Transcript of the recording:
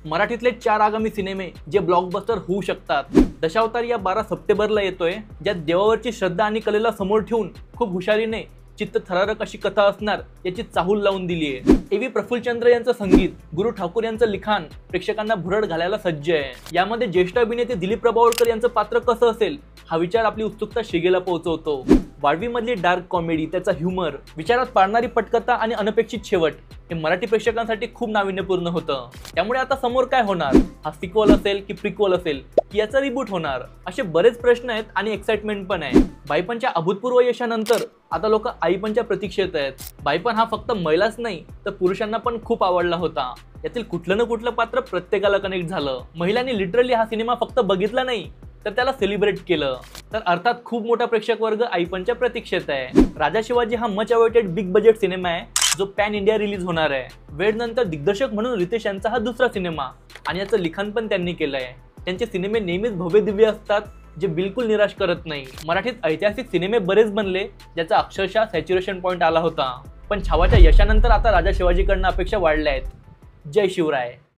मराठीतले 4 आगामी सिनेमे जे ब्लॉकबस्टर होऊ शकतात। दशावतार या 12 सप्टेंबरला येतोय, ज्यात देवावरची श्रद्धा आणि कलेला समोर ठेवून खूप हुशारीने चित्त थरारक अशी कथा असणार याची चाहूल लावून दिली आहे। एव्ही प्रफुल्लचंद्र यांचं संगीत, गुरु ठाकूर यांचं लिखाण प्रेक्षकांना भुरळ घालायला सज्ज आहे। यामध्ये ज्येष्ठ अभिनेते दिलीप प्रभावळकर यांचं पात्र कसं असेल हा विचार आपली उत्सुकता शिगेला पोहोचवतो। वाळवी मधली डार्क कॉमेडी, त्याचा ह्युमर, विचारात पाडणारी पटकथा आणि अनपेक्षित शेवट हे मराठी प्रेक्षकांसाठी खूप नाविन्यपूर्ण होतं। त्यामुळे आता समोर काय होणार, हा सिक्वल असेल की प्रिक्वल असेल की याचा रिबूट होणार, असे बरेच प्रश्न आहेत आणि एक्साइटमेंट पण आहे। बाईपनच्या अभूतपूर्व यशानंतर आता लोक आईपनच्या प्रतीक्षेत आहेत। बाईपन हा फक्त महिलाच नाही तर पुरुषांना पण खूप आवडला होता। यातील कुठलं ना कुठलं पात्र प्रत्येकाला कनेक्ट झालं। महिलांनी लिटरली हा सिनेमा फक्त बघितला नाही तर त्याला सेलिब्रेट केलं। तर अर्थात खूप मोठा प्रेक्षक वर्ग आईपनच्या प्रतीक्षेत आहे। राजा शिवाजी हा much awaited big budget cinema आहे जो पॅन इंडिया रिलीज होणार आहे। वेड नंतर दिग्दर्शक म्हणून रितेश यांचा हा दुसरा सिनेमा आणि याचं लिखाण पण त्यांनी केलंय। त्यांचे सिनेमे नेहमीच भव्य दिव्य असतात जे बिलकुल निराश करत नाही। मराठीत ऐतिहासिक सिनेमे बरेच बनले ज्याचा अक्षरशः सॅच्युरेशन पॉइंट आला होता, पण छावाच्या यशानंतर आता राजा शिवाजीकडनं अपेक्षा वाढल्या आहेत। जय शिवराय।